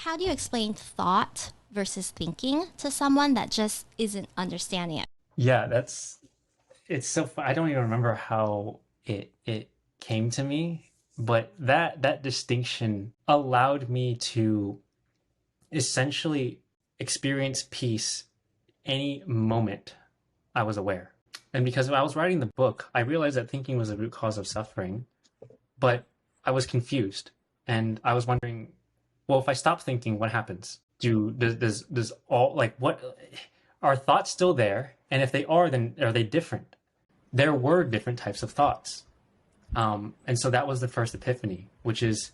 how do you explain thought versus thinking to someone that just isn't understanding it? Yeah, it's so I don't even remember how it came to me, but that distinction allowed me to essentially experience peace any moment I was aware. And because I was writing the book, I realized that thinking was the root cause of suffering, but I was confused and I was wondering, well, if I stop thinking, what happens? Does all like what are thoughts still there? And if they are, then are they different? There were different types of thoughts. And so that was the first epiphany, which is,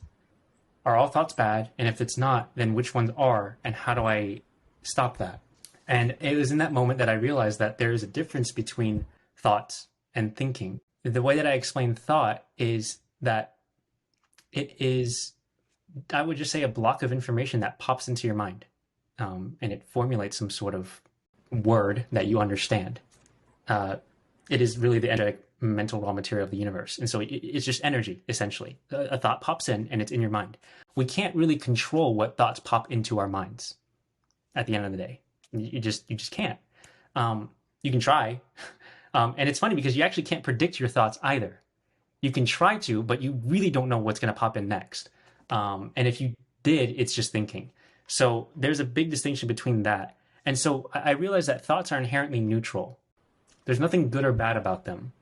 are all thoughts bad? And if it's not, then which ones are? And how do I stop that? And it was in that moment that I realized that there is a difference between thoughts and thinking. The way that I explain thought is that it is, I would just say, a block of information that pops into your mind, and it formulates some sort of word that you understand. It is really the energetic mental raw material of the universe. And so it's just energy, essentially. A thought pops in and it's in your mind. We can't really control what thoughts pop into our minds at the end of the day. You just can't. You can try. And it's funny because you actually can't predict your thoughts either. You can try to, but you really don't know what's going to pop in next. And if you did, it's just thinking. So there's a big distinction between that. And so I realized that thoughts are inherently neutral. There's nothing good or bad about them.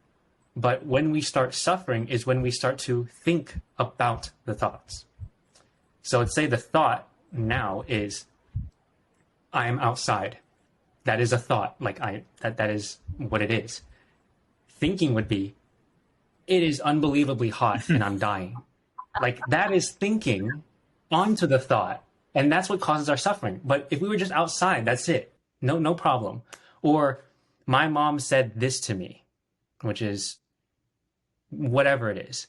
But when we start suffering is when we start to think about the thoughts. So let's say the thought now is, I am outside. That is a thought. That is what it is. Thinking would be, it is unbelievably hot and I'm dying. Like that is thinking onto the thought. And that's what causes our suffering. But if we were just outside, that's it. No problem. Or my mom said this to me, which is whatever it is.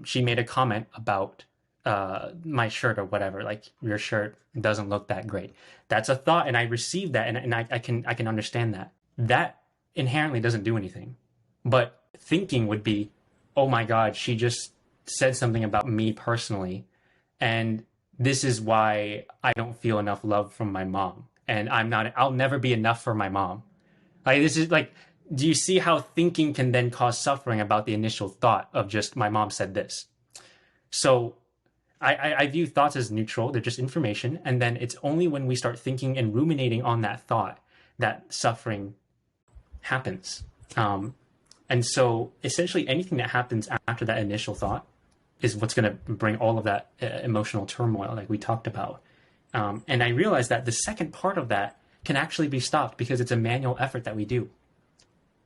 She made a comment about my shirt or whatever, like your shirt doesn't look that great. That's a thought, and I received that, and I can understand that. That inherently doesn't do anything. But thinking would be, oh my God, she just said something about me personally, and this is why I don't feel enough love from my mom, and I'll never be enough for my mom. Like this is like, do you see how thinking can then cause suffering about the initial thought of just my mom said this? So I view thoughts as neutral. They're just information. And then it's only when we start thinking and ruminating on that thought that suffering happens. And so essentially anything that happens after that initial thought is what's going to bring all of that emotional turmoil like we talked about. And I realized that the second part of that can actually be stopped because it's a manual effort that we do.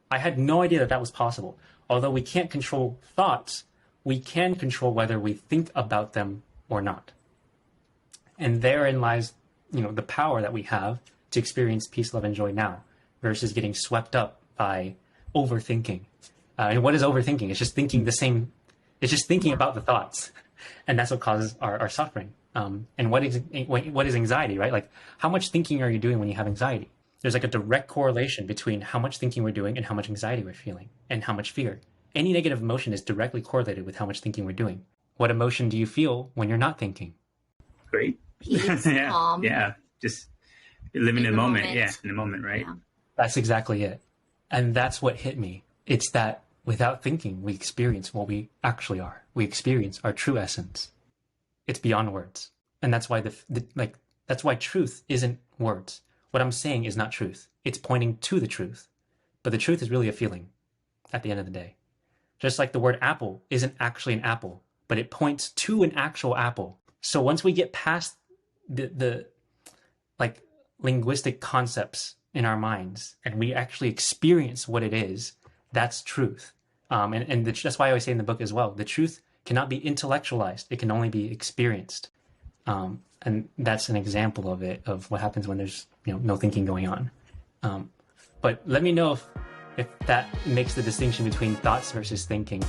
I had no idea that that was possible. Although we can't control thoughts, we can control whether we think about them or not. And therein lies, the power that we have to experience peace, love, and joy now versus getting swept up by overthinking. And what is overthinking? It's just thinking it's just thinking about the thoughts. And that's what causes our suffering. And what is anxiety, right? Like, how much thinking are you doing when you have anxiety? There's like a direct correlation between how much thinking we're doing and how much anxiety we're feeling and how much fear. Any negative emotion is directly correlated with how much thinking we're doing. What emotion do you feel when you're not thinking? Great. Peace, Yeah. calm. Yeah. Just living in the moment. Yeah. In the moment, right? Yeah. That's exactly it. And that's what hit me. It's that without thinking, we experience what we actually are. We experience our true essence. It's beyond words. And that's why that's why truth isn't words. What I'm saying is not truth. It's pointing to the truth. But the truth is really a feeling at the end of the day. Just like the word apple isn't actually an apple, but it points to an actual apple. So once we get past the like linguistic concepts in our minds and we actually experience what it is, that's truth. That's why I always say in the book as well, the truth cannot be intellectualized. It can only be experienced. And that's an example of it, of what happens when there's no thinking going on. But let me know if that makes the distinction between thoughts versus thinking.